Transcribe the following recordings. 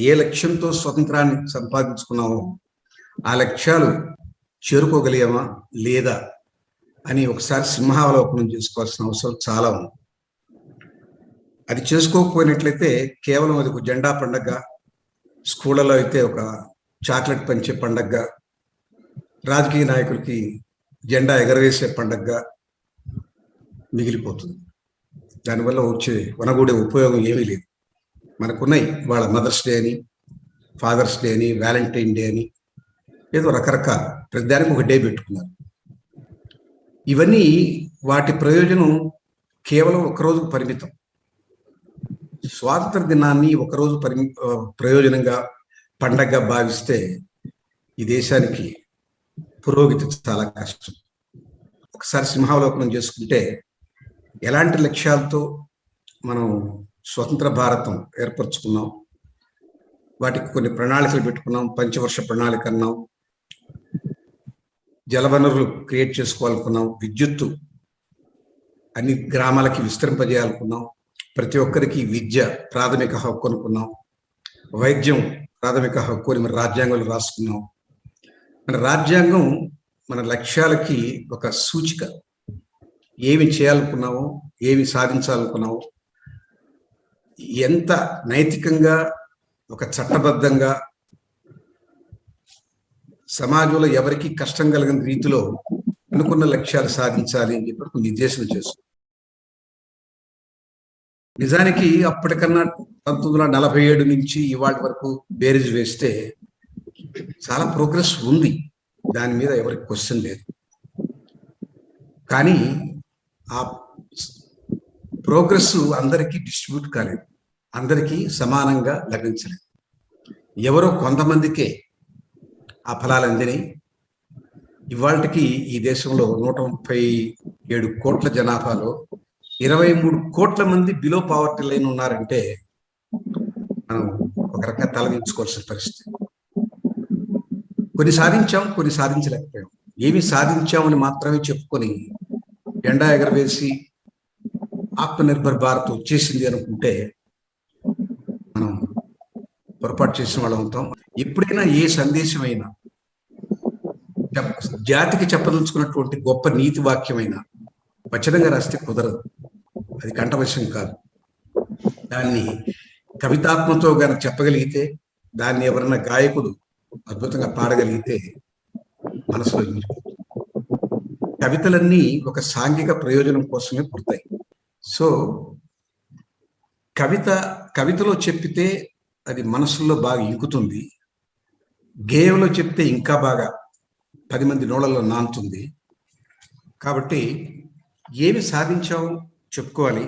ఏ లక్ష్యంతో స్వతంత్రాన్ని సంపాదించుకున్నామో ఆ లక్ష్యాలు చేరుకోగలిగామా లేదా అని ఒకసారి సింహావలోకనం చేసుకోవాల్సిన అవసరం చాలా ఉంది. అది చేసుకోకపోయినట్లయితే కేవలం అది ఒక జెండా పండగ, స్కూళ్ళలో అయితే ఒక చాక్లెట్ పంచే పండగ, రాజకీయ నాయకులకి జెండా ఎగరవేసే పండగ మిగిలిపోతుంది. దానివల్ల వచ్చే వనగూడే ఉపయోగం ఏమీ లేదు. మనకున్నాయి వాళ్ళ మదర్స్ డే అని, ఫాదర్స్ డే అని, వ్యాలంటైన్ డే అని, ఏదో రకరకాల ప్రతిదానికి ఒక డే పెట్టుకున్నారు. ఇవన్నీ వాటి ప్రయోజనం కేవలం ఒకరోజుకు పరిమితం. స్వాతంత్ర దినాన్ని ఒకరోజు ప్రయోజనంగా పండగగా భావిస్తే ఈ దేశానికి పురోగతి చాలా కష్టం. ఒకసారి సింహావలోకనం చేసుకుంటే ఎలాంటి లక్ష్యాలతో మనం స్వతంత్ర భారతం ఏర్పరచుకున్నాం, వాటికి కొన్ని ప్రణాళికలు పెట్టుకున్నాం. పంచవర్ష ప్రణాళిక అన్నాం, జలవనరులు క్రియేట్ చేసుకోవాలనుకున్నాం, విద్యుత్తు అన్ని గ్రామాలకి విస్తరింపజేయాలనుకున్నాం, ప్రతి ఒక్కరికి విద్య ప్రాథమిక హక్కు అనుకున్నాం, వైద్యం ప్రాథమిక హక్కు అని మన రాజ్యాంగంలో రాసుకున్నాం. మన రాజ్యాంగం మన లక్ష్యాలకి ఒక సూచిక. ఏమి చేయాలనుకున్నామో, ఏమి సాధించాలనుకున్నామో, ఎంత నైతికంగా ఒక చట్టబద్ధంగా సమాజంలో ఎవరికి కష్టం కలిగిన రీతిలో అనుకున్న లక్ష్యాలు సాధించాలి అని చెప్పి ఒక నిర్దేశం చేస్తుంది. నిజానికి అప్పటికన్నా 1947 నుంచి ఇవాళ వరకు బేరీజ్ వేస్తే చాలా ప్రోగ్రెస్ ఉంది, దాని మీద ఎవరికి క్వశ్చన్ లేదు. కానీ ఆ ప్రోగ్రెస్ అందరికీ డిస్ట్రిబ్యూట్ కాలేదు, అందరికీ సమానంగా లభించలేదు. ఎవరో కొంతమందికే ఆ ఫలాలు అందినాయి. ఇవాళకి ఈ దేశంలో 137 కోట్ల జనాభాలో 23 కోట్ల మంది బిలో పావర్టీ లైన్ ఉన్నారంటే మనం ఒక రకంగా తలదించుకోవాల్సిన పరిస్థితి. కొన్ని సాధించాం, కొన్ని సాధించలేకపోయాం. ఏమి సాధించామని మాత్రమే చెప్పుకొని జెండా ఎగరవేసి ఆత్మనిర్భర్ భారత్ వచ్చేసింది అనుకుంటే మనం పొరపాటు చేసిన వాళ్ళం అవుతాం. ఎప్పుడైనా ఏ సందేశం అయినా, జాతికి చెప్పదలుచుకున్నటువంటి గొప్ప నీతి వాక్యమైనా వచనంగా రాస్తే కుదరదు, అది కంఠవశం కాదు. దాన్ని కవితాత్మతో కనుక చెప్పగలిగితే, దాన్ని ఎవరన్నా గాయకుడు అద్భుతంగా పాడగలిగితే మనసులో ఇంగిపోతుంది. కవితలన్నీ ఒక సాంఘిక ప్రయోజనం కోసమే పుడతాయి. సో కవితలో చెప్పితే అది మనసులో బాగా ఇంకుతుంది, గేయంలో చెప్తే ఇంకా బాగా 10 మంది నోళ్ళలో నానుతుంది. కాబట్టి ఏమి సాధించావు చెప్పుకోవాలి,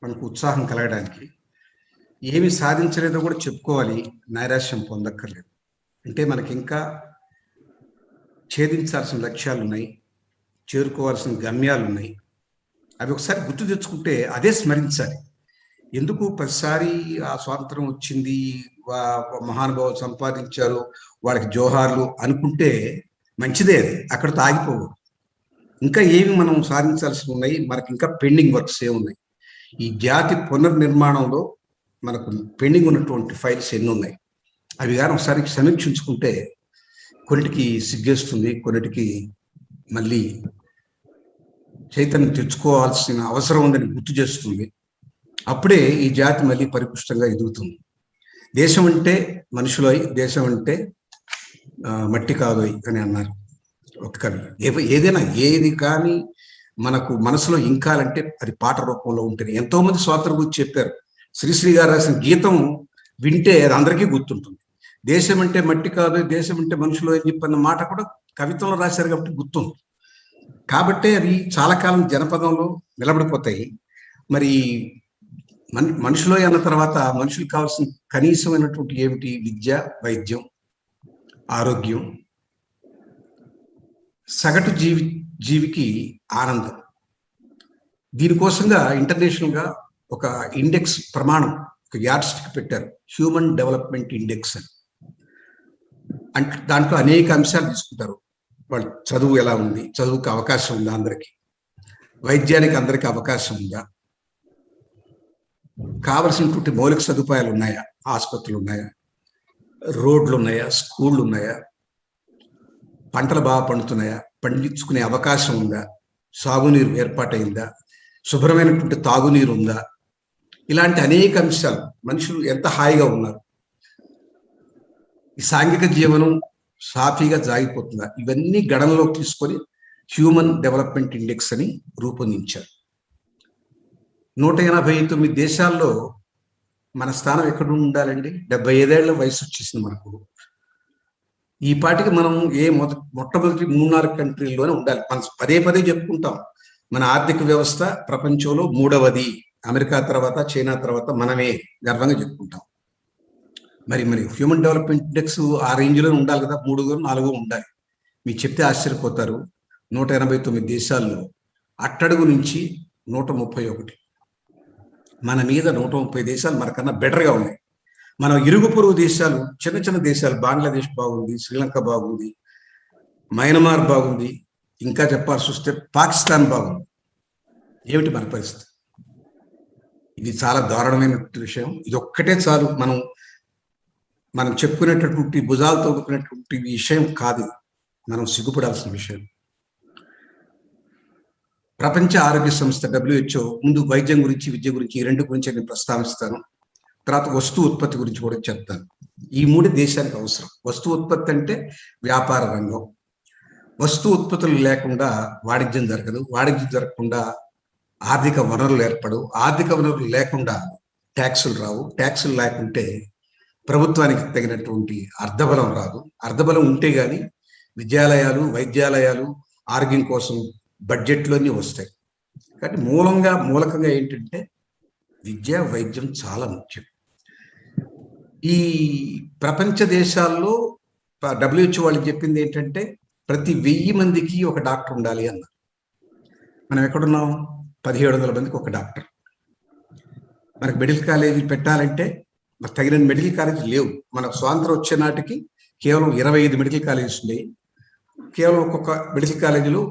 మనకు ఉత్సాహం కలగడానికి. ఏమి సాధించలేదో కూడా చెప్పుకోవాలి, నైరాశ్యం పొందక్కర్లేదు. అంటే మనకి ఇంకా ఛేదించాల్సిన లక్ష్యాలు ఉన్నాయి, చేరుకోవాల్సిన గమ్యాలు ఉన్నాయి. అవి ఒకసారి గుర్తు తెచ్చుకుంటే అదే స్మరించాలి. ఎందుకు ప్రతిసారి ఆ స్వాతంత్రం వచ్చింది, మహానుభావులు సంపాదించారు, వాళ్ళకి జోహార్లు అనుకుంటే మంచిదే, అది అక్కడితో ఆగిపోవు. ఇంకా ఏమి మనం సాధించాల్సి ఉన్నాయి, మనకి ఇంకా పెండింగ్ వర్క్స్ ఏమున్నాయి. ఈ జాతి పునర్నిర్మాణంలో మనకు పెండింగ్ ఉన్నటువంటి ఫైల్స్ ఎన్ని ఉన్నాయి, అవి కానీ ఒకసారి సమీక్షించుకుంటే కొన్నిటికి సిగ్గేస్తుంది, కొన్నిటికి మళ్ళీ చైతన్యం తెచ్చుకోవాల్సిన అవసరం ఉందని గుర్తు చేస్తుంది. అప్పుడే ఈ జాతి మళ్ళీ పరిపుష్టంగా ఎదుగుతుంది. దేశం అంటే మనుషులై, దేశం అంటే మట్టి కాదోయ్ అని అన్నారు ఒక కవి. ఏదైనా ఏది కానీ మనకు మనసులో ఇంకాలంటే అది పాట రూపంలో ఉంటుంది. ఎంతో మంది స్వాతంత్రం గురించి చెప్పారు. శ్రీశ్రీ గారు రాసిన గీతం వింటే అది అందరికీ గుర్తుంటుంది. దేశం అంటే మట్టి కాదు, దేశం అంటే మనుషులు అని చెప్పిన మాట కూడా కవిత్వంలో రాశారు కాబట్టి గుర్తుంది. కాబట్టే అవి చాలా కాలం జనపదంలో నిలబడిపోతాయి. మరి మనుషులు అన్న తర్వాత మనుషులకు కావాల్సిన కనీసమైనటువంటి ఏమిటి? విద్య, వైద్యం, ఆరోగ్యం, సగటు జీవికి ఆనందం. దీనికోసంగా ఇంటర్నేషనల్గా ఒక ఇండెక్స్ ప్రమాణం, ఒక యార్డ్ స్టిక్ పెట్టారు, హ్యూమన్ డెవలప్మెంట్ ఇండెక్స్ అని. అంటే దాంట్లో అనేక అంశాలు తీసుకుంటారు. వాళ్ళు చదువు ఎలా ఉంది, చదువుకి అవకాశం ఉందా అందరికీ, వైద్యానికి అందరికీ అవకాశం ఉందా, కావలసినటువంటి మౌలిక సదుపాయాలు ఉన్నాయా, ఆసుపత్రులు ఉన్నాయా, రోడ్లు ఉన్నాయా, స్కూళ్ళు ఉన్నాయా, పంటలు బాగా పండుతున్నాయా, పండించుకునే అవకాశం ఉందా, సాగునీరు ఏర్పాటైందా, శుభ్రమైనటువంటి తాగునీరు ఉందా, ఇలాంటి అనేక అంశాలు. మనుషులు ఎంత హాయిగా ఉన్నారు, ఈ సాంఘిక జీవనం సాఫీగా జాగిపోతుందా, ఇవన్నీ గణనలోకి తీసుకొని హ్యూమన్ డెవలప్మెంట్ ఇండెక్స్ అని రూపొందించారు. 189 దేశాల్లో మన స్థానం ఎక్కడ ఉండాలండి? 75 వయసు వచ్చేసింది మనకు. ఈ పాటికి మనం మొట్టమొదటి 3-4 కంట్రీల్లోనే ఉండాలి. మనం పదే పదే చెప్పుకుంటాం, మన ఆర్థిక వ్యవస్థ ప్రపంచంలో 3వది, అమెరికా తర్వాత, చైనా తర్వాత మనమే గర్వంగా చెప్పుకుంటాం. మరి హ్యూమన్ డెవలప్మెంట్ ఇండెక్స్ ఆ రేంజ్లో ఉండాలి కదా, 3-4 ఉండాలి. మీకు చెప్తే ఆశ్చర్యపోతారు, 189 దేశాల్లో అట్టడుగు నుంచి 131. మన మీద 130 దేశాలు మనకన్నా బెటర్గా ఉన్నాయి. మన ఇరుగు పొరుగు దేశాలు, చిన్న చిన్న దేశాలు, బంగ్లాదేశ్ బాగుంది, శ్రీలంక బాగుంది, మయన్మార్ బాగుంది, ఇంకా చెప్పాల్సి వస్తే పాకిస్తాన్ బాగుంది. ఏమిటి మన పరిస్థితి? ఇది చాలా దారుణమైనటువంటి విషయం. ఇది ఒక్కటే చాలు మనం చెప్పుకునేటటువంటి, భుజాలు తోడుకునేటువంటి విషయం కాదు, మనం సిగ్గుపడాల్సిన విషయం. ప్రపంచ ఆరోగ్య సంస్థ WHO ముందు వైద్యం గురించి, విద్య గురించి, ఈ రెండు గురించి నేను ప్రస్తావిస్తాను. తర్వాత వస్తు ఉత్పత్తి గురించి కూడా చెప్తాను. ఈ 3 దేశానికి అవసరం. వస్తు ఉత్పత్తి అంటే వ్యాపార రంగం. వస్తు ఉత్పత్తులు లేకుండా వాణిజ్యం జరగదు, వాణిజ్యం జరగకుండా ఆర్థిక వనరులు ఏర్పడవు, ఆర్థిక వనరులు లేకుండా ట్యాక్సులు రావు, ట్యాక్సులు లేకుంటే ప్రభుత్వానికి తగినటువంటి అర్థబలం రాదు, అర్థబలం ఉంటే గాని విద్యాలయాలు, వైద్యాలయాలు, ఆరోగ్యం కోసం బడ్జెట్లోనే వస్తాయి. కాబట్టి మూలకంగా ఏంటంటే విద్య, వైద్యం చాలా ముఖ్యం. ఈ ప్రపంచ దేశాల్లో WHO వాళ్ళు చెప్పింది ఏంటంటే ప్రతి 1000 మందికి ఒక డాక్టర్ ఉండాలి అన్నారు. మనం ఎక్కడున్నాం? 1700 మందికి ఒక డాక్టర్. మనకు మెడికల్ కాలేజీ పెట్టాలంటే మరి తగిన మెడికల్ కాలేజీ లేవు. మనకు స్వాతంత్రం వచ్చే నాటికి కేవలం 25 మెడికల్ కాలేజెస్ ఉన్నాయి. కేవలం ఒక్కొక్క మెడికల్ కాలేజీలో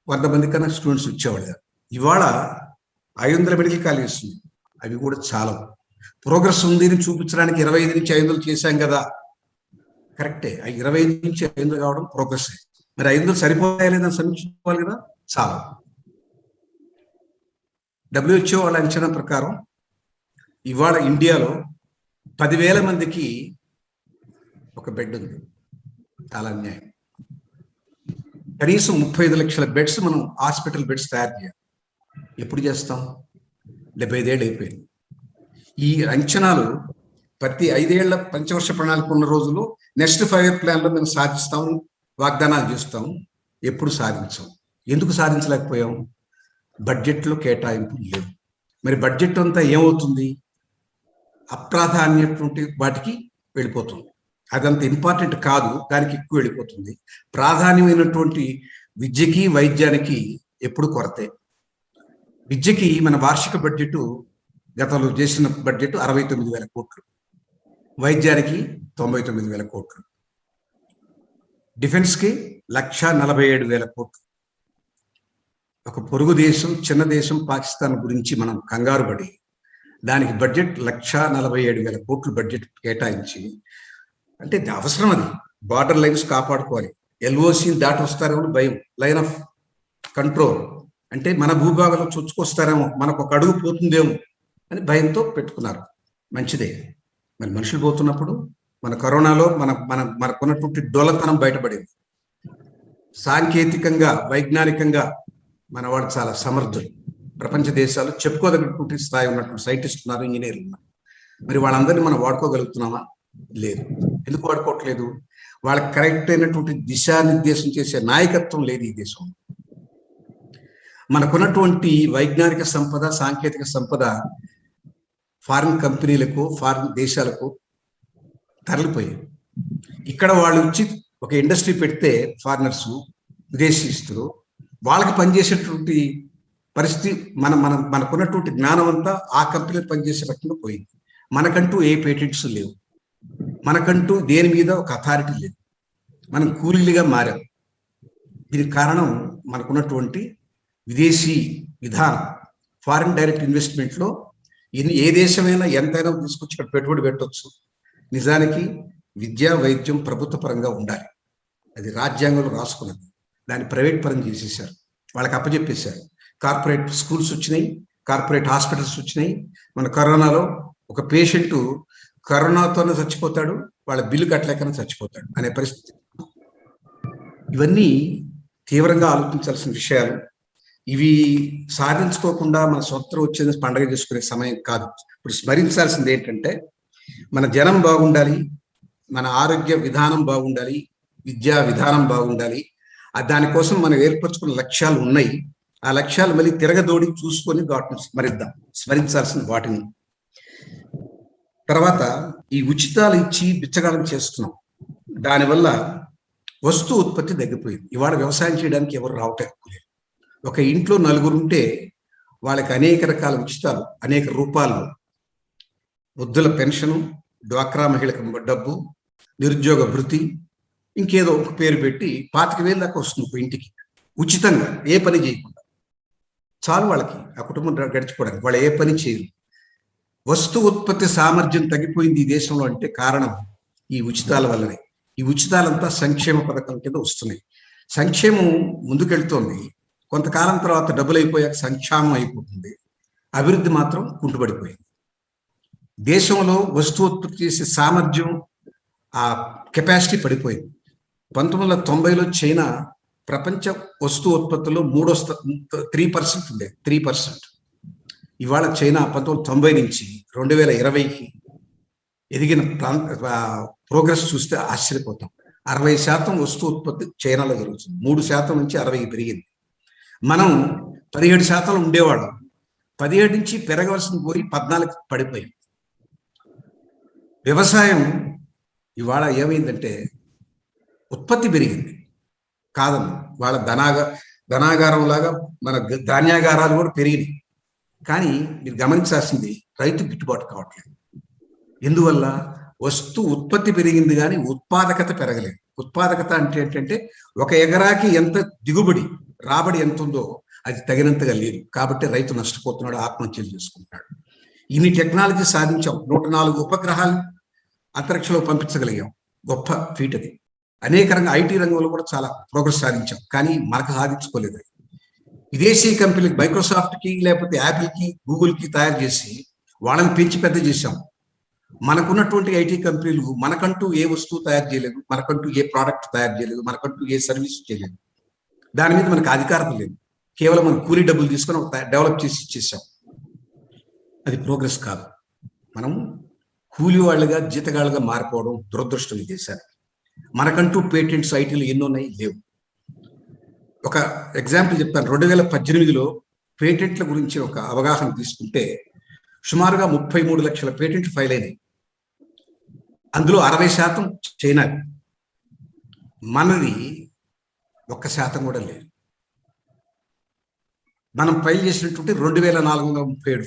100 మంది కన్నా స్టూడెంట్స్ వచ్చేవాళ్ళు. ఇవాళ 500 మెడికల్ కాలేజెస్ ఉన్నాయి. అవి కూడా చాలా ప్రోగ్రెస్ ఉంది అని చూపించడానికి 25 నుంచి 500 చేశాం కదా, కరెక్టే. 25 నుంచి 500 కావడం ప్రోగ్రెస్. మరి 500 సరిపోతాయా లేదని సమీక్షించుకోవాలి కదా. చాలా WHO వాళ్ళ అంచనా ప్రకారం ఇవాళ ఇండియాలో 10,000 మందికి ఒక బెడ్ ఉంది. చాలా అన్యాయం. కనీసం 35 లక్షల బెడ్స్ మనం హాస్పిటల్ బెడ్స్ తయారు చేయాలి. ఎప్పుడు చేస్తాం? 75 ఏళ్ళు అయిపోయింది. ఈ అంచనాలు ప్రతి 5 ఏళ్ల పంచవర్ష ప్రణాళిక ఉన్న రోజులు నెక్స్ట్ 5 ఇయర్ ప్లాన్లో మేము సాధిస్తాం, వాగ్దానాలు చేస్తాం. ఎప్పుడు సాధించాం? ఎందుకు సాధించలేకపోయాం? బడ్జెట్లో కేటాయింపు లేవు. మరి బడ్జెట్ అంతా ఏమవుతుంది? అప్రాధాన్యటువంటి వాటికి వెళ్ళిపోతుంది. అదంత ఇంపార్టెంట్ కాదు, దానికి ఎక్కువ వెళ్ళిపోతుంది. ప్రాధాన్యమైనటువంటి విద్యకి, వైద్యానికి ఎప్పుడు కొరతే. విద్యకి మన వార్షిక బడ్జెట్ గతంలో చేసిన బడ్జెట్ 69,000 కోట్లు, వైద్యానికి 99,000 కోట్లు, డిఫెన్స్కి 1,47,000 కోట్లు. ఒక పొరుగు దేశం, చిన్న దేశం పాకిస్తాన్ గురించి మనం కంగారు పడి దానికి బడ్జెట్ 1,47,000 కోట్లు బడ్జెట్ కేటాయించి, అంటే అవసరం. అది బార్డర్ లైన్స్ కాపాడుకోవాలి. LOCని దాటి వస్తారేమో భయం, లైన్ ఆఫ్ కంట్రోల్, అంటే మన భూభాగంలో చొచ్చుకొస్తారేమో, మనకు ఒక అడుగు పోతుందేమో అని భయంతో పెట్టుకున్నారు. మంచిదే. మరి మనుషులు పోతున్నప్పుడు మన కరోనాలో మనకున్నటువంటి డొల్లతనం బయటపడింది. సాంకేతికంగా, వైజ్ఞానికంగా మన వాళ్ళు చాలా సమర్థులు. ప్రపంచ దేశాలు చెప్పుకోదగినటువంటి స్థాయి ఉన్నటువంటి సైంటిస్ట్ ఉన్నారు, ఇంజనీర్లు ఉన్నారు. మరి వాళ్ళందరినీ మనం వాడుకోగలుగుతున్నామా? లేదు. ఎందుకు వాడుకోవట్లేదు? వాళ్ళకి కరెక్ట్ అయినటువంటి దిశానిర్దేశం చేసే నాయకత్వం లేదు ఈ దేశంలో. మనకున్నటువంటి వైజ్ఞానిక సంపద, సాంకేతిక సంపద ఫారిన్ కంపెనీలకు, ఫారిన్ దేశాలకు తరలిపోయాయి. ఇక్కడ వాళ్ళు వచ్చి ఒక ఇండస్ట్రీ పెడితే ఫారినర్స్, విదేశీస్తులు వాళ్ళకి పనిచేసేటువంటి పరిస్థితి, మనకున్నటువంటి జ్ఞానం అంతా ఆ కంపెనీలు పనిచేసే రకంగా పోయింది. మనకంటూ ఏ పేటెంట్స్ లేవు, మనకంటూ దేని మీద ఒక అథారిటీ లేదు, మనం కూలీలుగా మారాం. దీనికి కారణం మనకున్నటువంటి విదేశీ విధానం. ఫారిన్ డైరెక్ట్ ఇన్వెస్ట్మెంట్లో ఏ దేశమైనా ఎంతైనా తీసుకొచ్చి ఇక్కడ పెట్టుబడి పెట్టవచ్చు. నిజానికి విద్య వైద్యం ప్రభుత్వ పరంగా ఉండాలి. అది రాజ్యాంగంలో రాసుకున్నది. దాన్ని ప్రైవేట్ పరం చేసేసారు, వాళ్ళకి అప్పచెప్పేశారు. కార్పొరేట్ స్కూల్స్ వచ్చినాయి, కార్పొరేట్ హాస్పిటల్స్ వచ్చినాయి. మన కరోనాలో ఒక పేషెంట్ కరోనాతోనే చచ్చిపోతాడు, వాళ్ళ బిల్లు కట్టలేకనే చచ్చిపోతాడు అనే పరిస్థితి. ఇవన్నీ తీవ్రంగా ఆలోచించాల్సిన విషయాలు. ఇవి సాధించుకోకుండా మన సొంతం వచ్చేది పండగ చేసుకునే సమయం కాదు. ఇప్పుడు స్మరించాల్సింది ఏంటంటే, మన జనం బాగుండాలి, మన ఆరోగ్య విధానం బాగుండాలి, విద్యా విధానం బాగుండాలి. దానికోసం మనం ఏర్పరచుకున్న లక్ష్యాలు ఉన్నాయి. ఆ లక్ష్యాలు మళ్ళీ తిరగదోడి చూసుకొని వాటిని స్మరించాల్సిన వాటిని. తర్వాత ఈ ఉచితాలు ఇచ్చి బిచ్చగాళం చేస్తున్నాం. దానివల్ల వస్తు ఉత్పత్తి తగ్గిపోయింది. ఇవాళ వ్యవసాయం చేయడానికి ఎవరు రావట్లేదు. ఒక ఇంట్లో నలుగురు ఉంటే వాళ్ళకి అనేక రకాల ఉచితాలు, అనేక రూపాల్లో వృద్ధుల పెన్షను, డ్వాక్రా మహిళలకు డబ్బు, నిరుద్యోగ భృతి, ఇంకేదో ఒక పేరు పెట్టి 25,000 దాకా వస్తుంది ఒక ఇంటికి ఉచితంగా, ఏ పని చేయకుండా. చాలు వాళ్ళకి ఆ కుటుంబం గడిచిపోవడానికి. వాళ్ళు ఏ పని చేయరు. వస్తు ఉత్పత్తి సామర్థ్యం తగ్గిపోయింది ఈ దేశంలో అంటే కారణం ఈ ఉచితాల వల్లనే. ఈ ఉచితాలంతా సంక్షేమ పథకం కింద వస్తున్నాయి. సంక్షేమం ముందుకెళ్తోంది, కొంతకాలం తర్వాత డబ్బులు అయిపోయాక సంక్షేమం అయిపోతుంది, అభివృద్ధి మాత్రం కుంటుపడిపోయింది. దేశంలో వస్తు ఉత్పత్తి చేసే సామర్థ్యం, ఆ కెపాసిటీ పడిపోయింది. 1990లో చైనా ప్రపంచ వస్తు ఉత్పత్తిలో 3% ఉండేది, 3%. ఇవాళ చైనా 1990 నుంచి 2020కి ఎదిగిన ప్రోగ్రెస్ చూస్తే ఆశ్చర్యపోతాం. 60% వస్తు ఉత్పత్తి చైనాలో జరుగుతుంది, 3% నుంచి 60కి పెరిగింది. మనం 17% ఉండేవాళ్ళం, 17 నుంచి పెరగవలసింది పోయి 14కి పడిపోయింది. వ్యవసాయం ఇవాళ ఏమైందంటే ఉత్పత్తి పెరిగింది కాదన్న, వాళ్ళ ధనాగారం లాగా మన ధాన్యాగారాలు కూడా పెరిగినాయి. కానీ మీరు గమనించాల్సింది, రైతు గిట్టుబాటు కావట్లేదు. ఎందువల్ల? వస్తు ఉత్పత్తి పెరిగింది కానీ ఉత్పాదకత పెరగలేదు. ఉత్పాదకత అంటే ఏంటంటే ఒక ఎకరాకి ఎంత దిగుబడి, రాబడి ఎంత ఉందో అది తగినంతగా లేదు. కాబట్టి రైతు నష్టపోతున్నాడు, ఆత్మహత్యలు చేసుకుంటున్నాడు. ఇన్ని టెక్నాలజీ సాధించాం, 104 ఉపగ్రహాలు అంతరిక్షంలో పంపించగలిగాం, గొప్ప ఫీట్ అది. అనేక రంగం, ఐటీ రంగంలో కూడా చాలా ప్రోగ్రెస్ సాధించాం, కానీ మనకు సాధించుకోలేదు. విదేశీ కంపెనీకి, మైక్రోసాఫ్ట్కి, లేకపోతే యాపిల్కి, గూగుల్కి తయారు చేసి వాళ్ళని పెంచి పెద్ద చేశాం. మనకున్నటువంటి ఐటీ కంపెనీలు మనకంటూ ఏ వస్తువు తయారు చేయలేదు, మనకంటూ ఏ ప్రోడక్ట్ తయారు చేయలేదు, మనకంటూ ఏ సర్వీస్ చేయలేదు. దాని మీద మనకు అధికారం లేదు. కేవలం మనం కూలీ డబ్బులు తీసుకొని డెవలప్ చేసి ఇచ్చేసాం. అది ప్రోగ్రెస్ కాదు. మనం కూలి వాళ్ళుగా, జీతగాళ్ళుగా మారిపోవడం దురదృష్టం ఈ దేశానికి. మనకంటూ పేటెంట్స్ ఐటీలు ఎన్నున్నాయి, లేవు. ఒక ఎగ్జాంపుల్ చెప్తాను. 2018లో పేటెంట్ల గురించి ఒక అవగాహన తీసుకుంటే సుమారుగా 33 లక్షల పేటెంట్లు ఫైల్ అయినాయి. అందులో 60% చైనా, మనది 1% కూడా లేదు. మనం ఫైల్ చేసినటువంటి 2437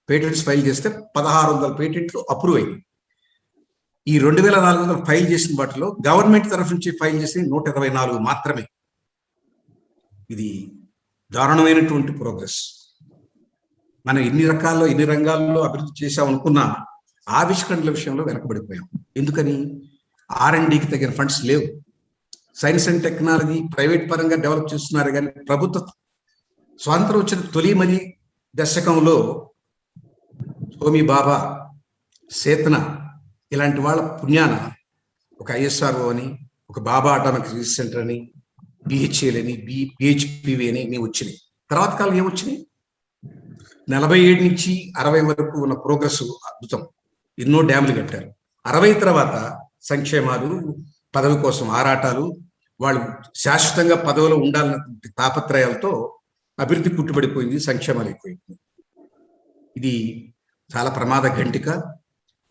పేటెంట్స్ ఫైల్ చేస్తే 1600 పేటెంట్లు అప్రూవ్ అయ్యాయి. ఈ 2400 ఫైల్ చేసిన వాటిలో గవర్నమెంట్ తరఫు నుంచి ఫైల్ చేసిన 124 మాత్రమే. ఇది దారుణమైనటువంటి ప్రోగ్రెస్. మనం ఎన్ని రంగాల్లో అభివృద్ధి చేసాం అనుకున్నా ఆవిష్కరణల విషయంలో వెనకబడిపోయాం. ఎందుకని? R&Dకి తగిన ఫండ్స్ లేవు. సైన్స్ అండ్ టెక్నాలజీ ప్రైవేట్ పరంగా డెవలప్ చేస్తున్నారు, కానీ ప్రభుత్వ స్వాతంత్రం వచ్చిన తొలి దశకంలో హోమీ బాబా, సేతన ఇలాంటి వాళ్ళ పుణ్యాన ఒక ISRO అని, ఒక బాబా అటామిక్ రీసెర్చ్ సెంటర్ అని, BHEL అని, BHPV అని వచ్చినాయి. తర్వాత కాలం ఏమొచ్చినాయి? 47 నుంచి 60 వరకు ఉన్న ప్రోగ్రెస్ అద్భుతం. ఎన్నో డ్యాములు కట్టారు. 60 తర్వాత సంక్షేమాలు, పదవి కోసం ఆరాటాలు, వాళ్ళు శాశ్వతంగా పదవిలో ఉండాలన్నటువంటి తాపత్రయాలతో అభివృద్ధి పుట్టుబడిపోయింది, సంక్షేమాలు ఎక్కువైపోయింది. ఇది చాలా ప్రమాద గంటిక.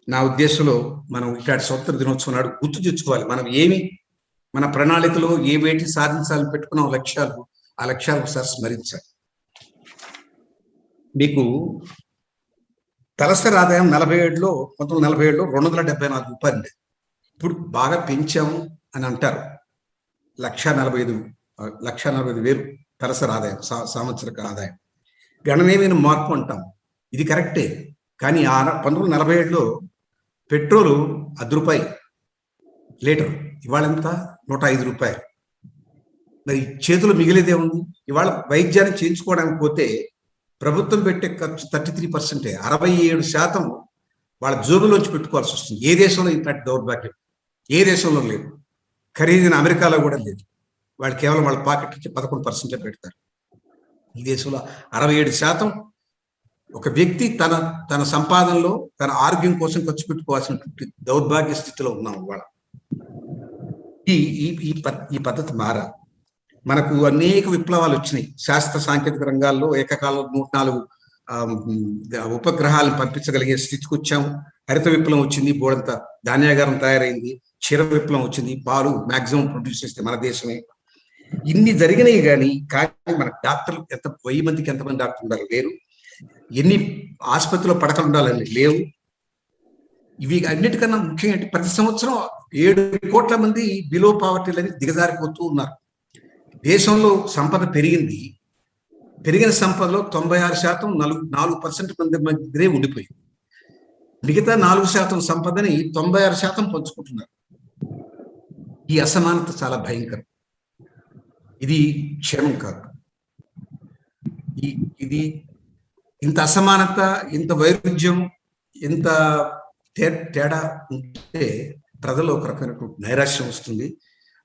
నా ఉద్దేశంలో మనం ఇట్లాంటి స్వతంత్ర దినోత్సవం నాడు గుర్తు తెచ్చుకోవాలి. మనం మన ప్రణాళికలో వేటి సాధించాలని పెట్టుకున్న లక్ష్యాలు, ఆ లక్ష్యాలు ఒకసారి స్మరించాలి. మీకు తలసరి ఆదాయం 1947లో 274 రూపాయలు ఉండేది. ఇప్పుడు బాగా పెంచాము అని అంటారు. 1,45,000 తలసరి ఆదాయం, సంవత్సరక ఆదాయం. గణనీయమైన మార్పు అంటాం, ఇది కరెక్టే. కానీ 1947లో పెట్రోలు ₹10, లీటర్. ఇవాళ ఎంత? 105 రూపాయలు. మరి చేతులు మిగిలేదే ఉంది. ఇవాళ వైద్యాన్ని చేయించుకోవడానికి పోతే ప్రభుత్వం పెట్టే ఖర్చు 33%. 67% వాళ్ళ జోబులోంచి పెట్టుకోవాల్సి వస్తుంది. ఏ దేశంలో ఇంతటి దౌర్భాగ్యం ఏ దేశంలో లేదు. ఖరీదైన అమెరికాలో కూడా లేదు. వాళ్ళు కేవలం వాళ్ళ పాకెట్ నుంచి 11% పెడతారు. ఈ దేశంలో 67% ఒక వ్యక్తి తన సంపాదనలో తన ఆరోగ్యం కోసం ఖర్చు పెట్టుకోవాల్సినటువంటి దౌర్భాగ్య స్థితిలో ఉన్నాం ఇవాళ. ఈ పద్ధతి మారాలి. మనకు అనేక విప్లవాలు వచ్చినాయి శాస్త్ర సాంకేతిక రంగాల్లో. ఏకకాలంలో 104 ఉపగ్రహాలను పంపించగలిగే స్థితికి వచ్చాము. హరిత విప్లవం వచ్చింది, బోడంత ధాన్యాగారం తయారైంది. క్షీర విప్లవం వచ్చింది, పాలు మాక్సిమం ప్రొడ్యూస్ చేస్తే మన దేశమే. ఇన్ని జరిగినాయి కానీ మన డాక్టర్లు 1000 మందికి ఎంతమంది డాక్టర్లు ఉండాలి? లేరు. ఎన్ని ఆసుపత్రిలో పడకలు ఉండాలని లేవు. ఇవి అన్నిటికన్నా ముఖ్యంగా ప్రతి సంవత్సరం 7 కోట్ల మంది బిలో పావర్టీలని దిగజారిపోతూ ఉన్నారు. దేశంలో సంపద పెరిగింది. పెరిగిన సంపదలో 96% 4% మంది మధ్యనే ఉండిపోయింది. మిగతా 4% సంపదని 96% పంచుకుంటున్నారు. ఈ అసమానత చాలా భయంకరం. ఇది క్షేమం కాదు. ఇది ఇంత అసమానత, ఇంత వైరుధ్యం, ఇంత తేడా ఉంటే ప్రజలు ఒక రకమైనటువంటి నైరాశ్యం వస్తుంది.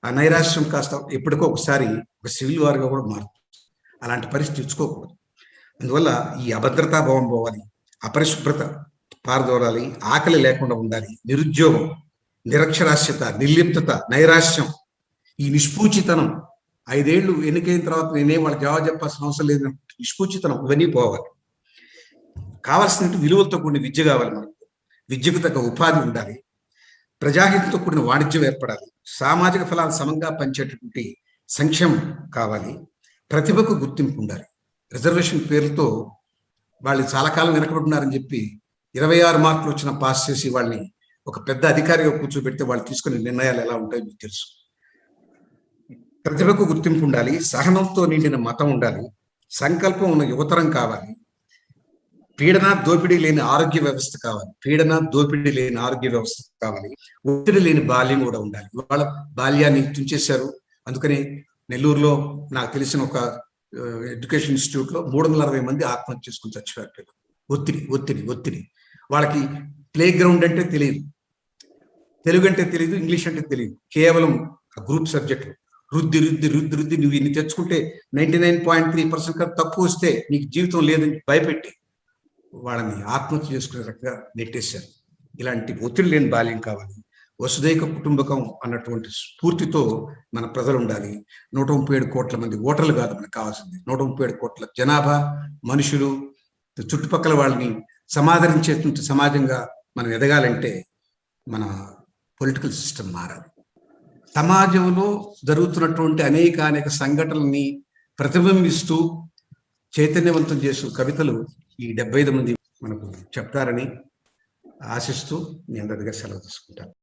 ఆ నైరాశ్యం కాస్త ఎప్పటికో ఒకసారి ఒక సివిల్ వార్గా కూడా మారుతుంది. అలాంటి పరిస్థితి తెచ్చుకోకూడదు. అందువల్ల ఈ అభద్రతా భావం పోవాలి, అపరిశుభ్రత పారదోరాలి, ఆకలి లేకుండా ఉండాలి, నిరుద్యోగం, నిరక్షరాస్యత, నిర్లిప్తత, నైరాశ్యం, ఈ నిష్పూచితనం, 5 ఏళ్ళు ఎన్నికైన తర్వాత నేనేం వాళ్ళకి జవాబు చెప్పాల్సిన అవసరం లేదు, నిష్పూచితనం, ఇవన్నీ పోవాలి. కావాల్సినట్టు విలువలతో కూడిన విద్య కావాలి. మనకు విద్యకు తగ్గ ఉపాధి ఉండాలి. ప్రజాహితంతో కూడిన వాణిజ్యం ఏర్పడాలి. సామాజిక ఫలాలు సమంగా పంచేటటువంటి సంక్షేమం కావాలి. ప్రతిభకు గుర్తింపు ఉండాలి. రిజర్వేషన్ పేరుతో వాళ్ళు చాలా కాలం వెనకబడుతున్నారని చెప్పి 26 మార్కులు వచ్చిన పాస్ చేసి వాళ్ళని ఒక పెద్ద అధికారిగా కూర్చోబెడితే వాళ్ళు తీసుకునే నిర్ణయాలు ఎలా ఉంటాయో మీకు తెలుసు. ప్రతిభకు గుర్తింపు ఉండాలి. సహనంతో నిండిన మతం ఉండాలి. సంకల్పం ఉన్న యువతరం కావాలి. పీడన దోపిడీ లేని ఆరోగ్య వ్యవస్థ కావాలి. ఒత్తిడి లేని బాల్యం కూడా ఉండాలి. ఇవాళ బాల్యాన్ని తుంచేశారు. అందుకని నెల్లూరులో నాకు తెలిసిన ఒక ఎడ్యుకేషన్ ఇన్స్టిట్యూట్ లో 360 మంది ఆత్మహత్య చేసుకుని చచ్చిపోయారు. ఒత్తిడి. వాళ్ళకి ప్లే గ్రౌండ్ అంటే తెలియదు, తెలుగు అంటే తెలియదు, ఇంగ్లీష్ అంటే తెలియదు. కేవలం గ్రూప్ సబ్జెక్టులు రుద్ది నువ్వు ఇన్ని తెచ్చుకుంటే 99.3% తక్కువ వస్తే నీకు జీవితం లేదని భయపెట్టి వాళ్ళని ఆత్మహత్య చేసుకునే రకంగా నెట్టేశారు. ఇలాంటి ఒత్తిడి లేని బాల్యం కావాలి. వసుదైక కుటుంబకం అన్నటువంటి స్ఫూర్తితో మన ప్రజలు ఉండాలి. 137 కోట్ల మంది ఓటర్లు కాదు మనకు కావాల్సింది, 137 కోట్ల జనాభా మనుషులు, చుట్టుపక్కల వాళ్ళని సమాదరించేటువంటి సమాజంగా మనం ఎదగాలంటే మన పొలిటికల్ సిస్టమ్ మారాలి. సమాజంలో జరుగుతున్నటువంటి అనేక సంఘటనల్ని ప్రతిబింబిస్తూ చైతన్యవంతం చేస్తూ కవితలు ఈ 75 మంది మనకు చెప్తారని ఆశిస్తూ మీ అందరి దగ్గర సెలవు తీసుకుంటాను.